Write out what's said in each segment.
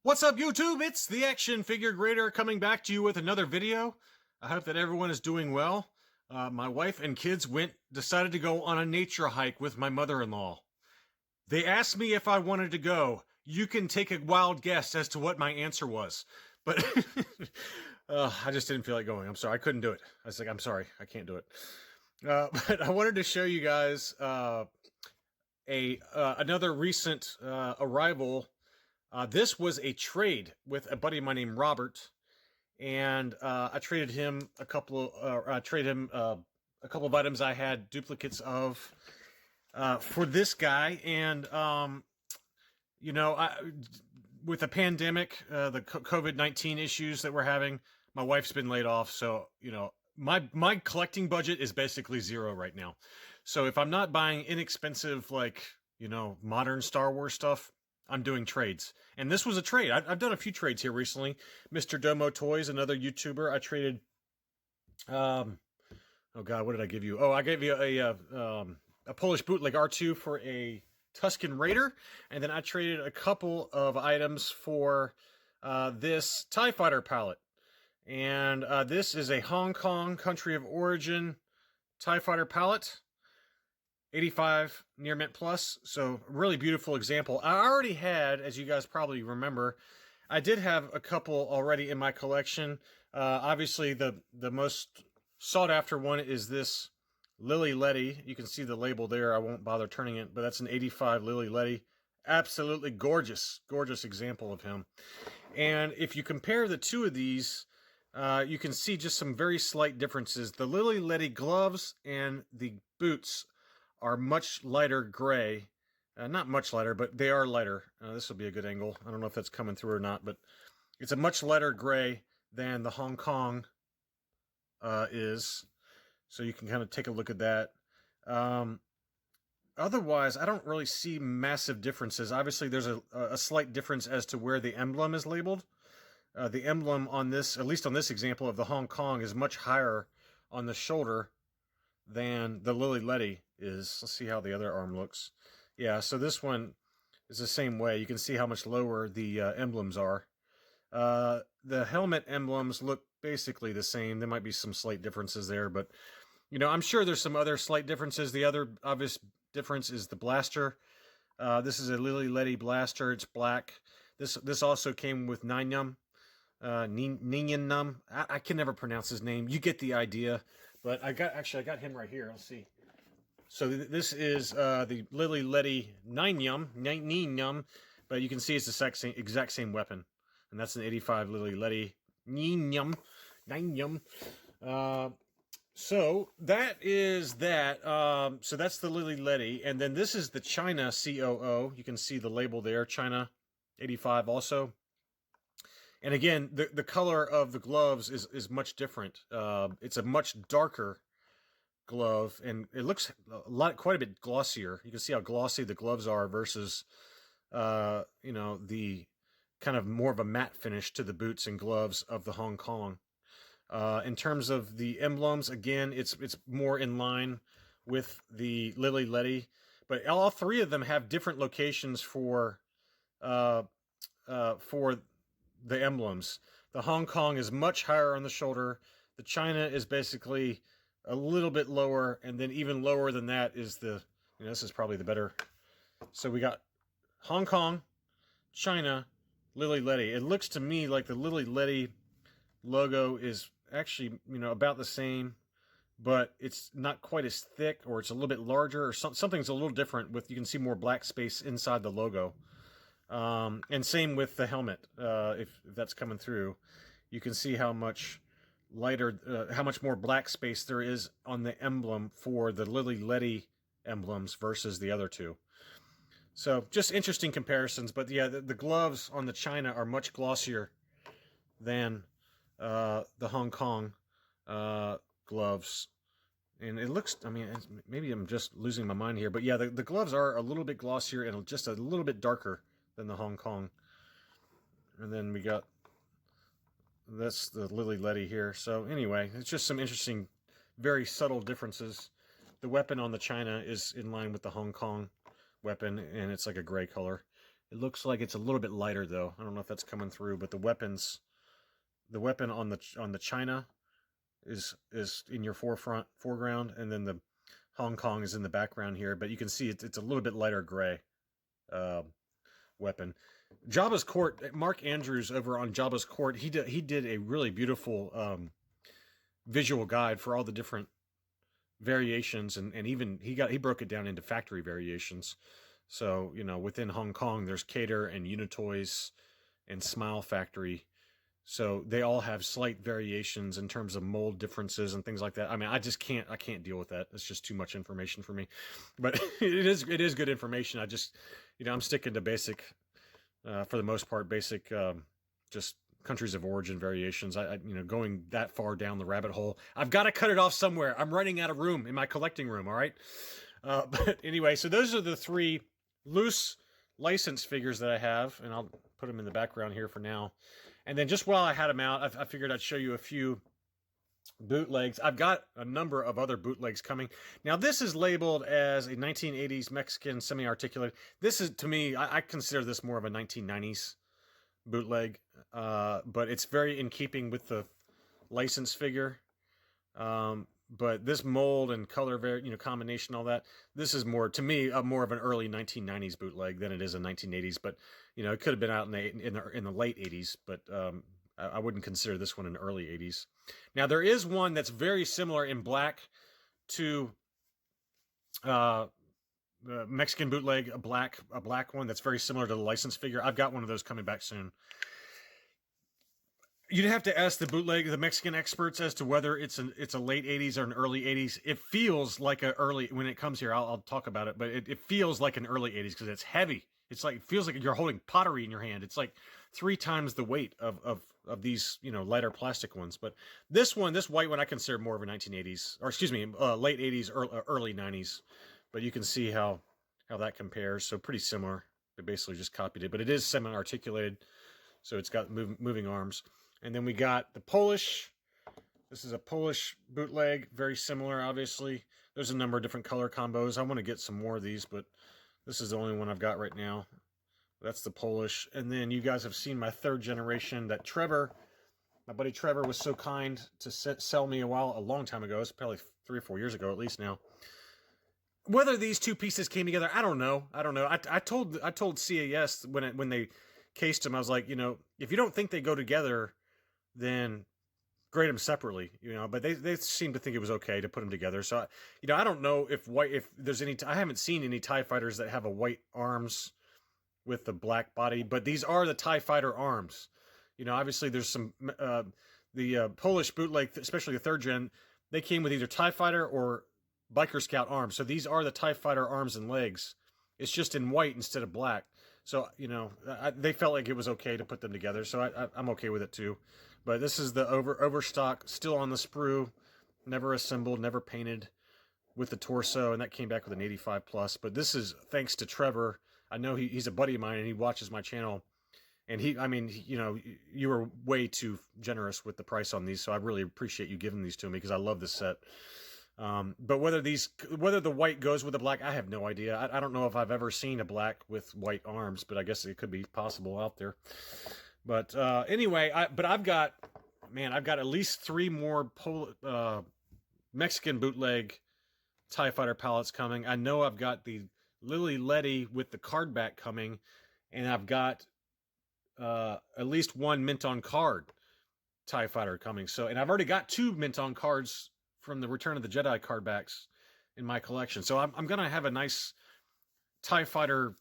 What's up, YouTube? It's the Action Figure Grader coming back to you with another video. I hope that everyone is doing well. My wife and kids decided to go on a nature hike with my mother-in-law. They asked me if I wanted to go. You can take a wild guess as to what my answer was. But I just didn't feel like going. I'm sorry. I couldn't do it. I was like, I'm sorry. I can't do it. But I wanted to show you guys another recent arrival. This was a trade with a buddy of mine named Robert, and I traded him a couple of items I had duplicates of for this guy. And with the pandemic, the COVID-19 issues that we're having, my wife's been laid off, so my collecting budget is basically zero right now. So if I'm not buying inexpensive, modern Star Wars stuff, I'm doing trades. And this was a trade. I've done a few trades here recently. Mr. Domo Toys, another YouTuber, I traded. Oh God, what did I give you? Oh, I gave you a Polish bootleg R2 for a Tusken Raider, and then I traded a couple of items for this TIE Fighter palette. And this is a Hong Kong country of origin TIE Fighter palette. 85 near mint plus, so really beautiful example. I already had, as you guys probably remember, I did have a couple already in my collection. Obviously, the most sought after one is this Lily Letty. You can see the label there. I won't bother turning it, but that's an 85 Lily Letty. Absolutely gorgeous, gorgeous example of him. And if you compare the two of these, you can see just some very slight differences. The Lily Letty gloves and the boots are much lighter gray. Not much lighter, but they are lighter. This will be a good angle. I don't know if that's coming through or not, but it's a much lighter gray than the Hong Kong is. So you can kind of take a look at that. Otherwise, I don't really see massive differences. Obviously, there's a slight difference as to where the emblem is labeled. The emblem on this, at least on this example of the Hong Kong, is much higher on the shoulder than the Lily Letty is. Let's see how the other arm looks. Yeah, so this one is the same way. You can see how much lower the emblems are. The helmet emblems look basically the same. There might be some slight differences there, but I'm sure there's some other slight differences. The other obvious difference is the blaster. This is a Lily Letty blaster. It's black. This also came with Nanyum. Ninyanum. I can never pronounce his name. You get the idea. But I got him right here. Let's see. So this is the Lily Letty Nanyum, but you can see it's the exact same weapon, and that's an 85 Lily Letty Nanyum. So that is that. So that's the Lily Letty, and then this is the China COO. You can see the label there, China 85 also. And again, the color of the gloves is much different. It's a much darker glove, and it looks quite a bit glossier. You can see how glossy the gloves are versus, the kind of more of a matte finish to the boots and gloves of the Hong Kong. In terms of the emblems, again, it's more in line with the Lily Letty, but all three of them have different locations for the emblems. The Hong Kong is much higher on the shoulder. The China is basically a little bit lower, and then even lower than that is this is probably the better. So we got Hong Kong, China, Lily Letty. It looks to me like the Lily Letty logo is actually, about the same, but it's not quite as thick, or it's a little bit larger, or something's a little different you can see more black space inside the logo. And same with the helmet. If that's coming through, you can see how much lighter, how much more black space there is on the emblem for the Lily Letty emblems versus the other two. So just interesting comparisons. But yeah, the gloves on the China are much glossier than the Hong Kong gloves. And it looks, maybe I'm just losing my mind here, but yeah, the gloves are a little bit glossier and just a little bit darker than the Hong Kong. And then we got, that's the Lily Letty here. So anyway, it's just some interesting, very subtle differences. The weapon on the China is in line with the Hong Kong weapon, and it's like a gray color. It looks like it's a little bit lighter though. I don't know if that's coming through, but the weapon on the China is in your foreground, and then the Hong Kong is in the background here. But you can see it's a little bit lighter gray uh, weapon. Jabba's Court. Mark Andrews over on Jabba's Court. He did a really beautiful visual guide for all the different variations, and even he broke it down into factory variations. So within Hong Kong, there's Cater and Unitoys and Smile Factory. So they all have slight variations in terms of mold differences and things like that. I mean, I can't deal with that. It's just too much information for me. But it is good information. I just I'm sticking to basic, for the most part, basic, just countries of origin variations. Going that far down the rabbit hole, I've got to cut it off somewhere. I'm running out of room in my collecting room. All right. But anyway, so those are the three loose license figures that I have, and I'll put them in the background here for now. And then just while I had them out, I figured I'd show you a few bootlegs. I've got a number of other bootlegs coming. Now, this is labeled as a 1980s Mexican semi-articulate. This is, to me, I consider this more of a 1990s bootleg, but it's very in keeping with the license figure. But this mold and color, combination, all that, this is more, to me, more of an early 1990s bootleg than it is a 1980s. But it could have been out in the late 80s, but I wouldn't consider this one an early 80s. Now there is one that's very similar in black to the Mexican bootleg, a black one that's very similar to the license figure. I've got one of those coming back soon. You'd have to ask the Mexican experts as to whether it's a late 80s or an early 80s. It feels like a early, when it comes here, I'll talk about it, but it feels like an early 80s because it's heavy. It's like, it feels like you're holding pottery in your hand. It's like 3 times the weight of these, lighter plastic ones. But this white one, I consider more of a 1980s, or excuse me, late 80s, early 90s. But you can see how that compares. So pretty similar. They basically just copied it, but it is semi-articulated. So it's got moving arms. And then we got the Polish. This is a Polish bootleg, very similar, obviously. There's a number of different color combos. I want to get some more of these, but this is the only one I've got right now. That's the Polish. And then you guys have seen my 3rd generation that my buddy Trevor was so kind to sell me a long time ago. It's probably 3 or 4 years ago, at least now. Whether these two pieces came together, I don't know. I told CAS when they cased them, I was like, if you don't think they go together, then grade them separately, but they seem to think it was okay to put them together. So, I don't know if there's any, I haven't seen any TIE fighters that have a white arms with the black body, but these are the TIE fighter arms. Obviously there's some, the Polish bootleg, especially the 3rd gen, they came with either TIE fighter or Biker Scout arms. So these are the TIE fighter arms and legs. It's just in white instead of black. So, they felt like it was okay to put them together. So I'm okay with it too. But this is the overstock, still on the sprue, never assembled, never painted, with the torso, and that came back with an 85 plus. But this is thanks to Trevor. I know he's a buddy of mine, and he watches my channel. And you were way too generous with the price on these, so I really appreciate you giving these to me because I love this set. But whether the white goes with the black, I have no idea. I don't know if I've ever seen a black with white arms, but I guess it could be possible out there. But anyway, I've got at least 3 more Mexican bootleg TIE Fighter palettes coming. I know I've got the Lily Letty with the card back coming, and I've got at least 1 mint on card TIE Fighter coming. So, and I've already got 2 mint on cards from the Return of the Jedi card backs in my collection. So I'm gonna have a nice TIE Fighter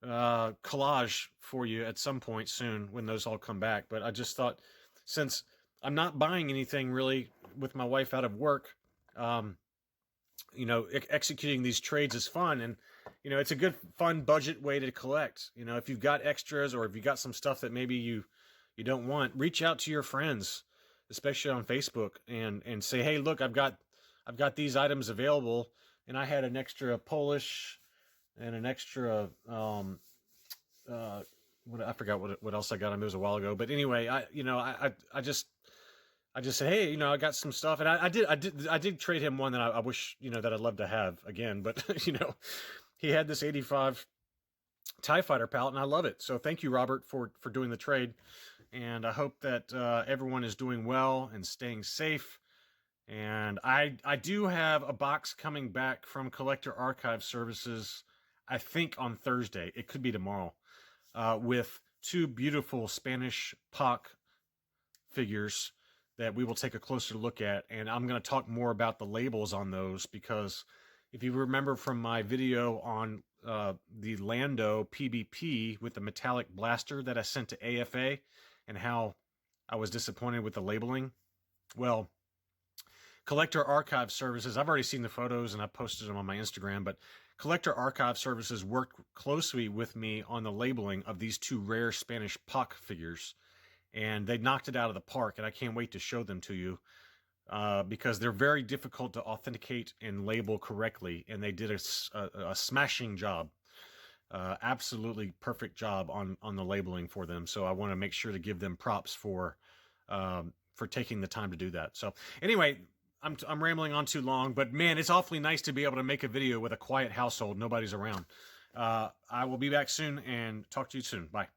collage for you at some point soon when those all come back. But I just thought, since I'm not buying anything really with my wife out of work, executing these trades is fun, and it's a good fun budget way to collect. If you've got extras, or if you got some stuff that maybe you don't want, reach out to your friends, especially on Facebook, and say, hey, look, I've got these items available, and I had an extra Polish and an extra I forgot what else I got. It was a while ago, but anyway, I just said, hey, I got some stuff, and I did trade him one that I wish that I'd love to have again, but he had this 85 TIE Fighter palette, and I love it. So thank you, Robert, for doing the trade. And I hope that everyone is doing well and staying safe. And I do have a box coming back from Collector Archive Services, I think on Thursday. It could be tomorrow, with two beautiful Spanish POC figures that we will take a closer look at. And I'm going to talk more about the labels on those, because if you remember from my video on the Lando PBP with the metallic blaster that I sent to AFA and how I was disappointed with the labeling, well, Collector Archive Services, I've already seen the photos and I posted them on my Instagram, but Collector Archive Services worked closely with me on the labeling of these two rare Spanish POC figures, and they knocked it out of the park, and I can't wait to show them to you, because they're very difficult to authenticate and label correctly, and they did a smashing job. Absolutely perfect job on the labeling for them. So I want to make sure to give them props for taking the time to do that. So anyway, I'm rambling on too long, but man, it's awfully nice to be able to make a video with a quiet household. Nobody's around. I will be back soon and talk to you soon. Bye.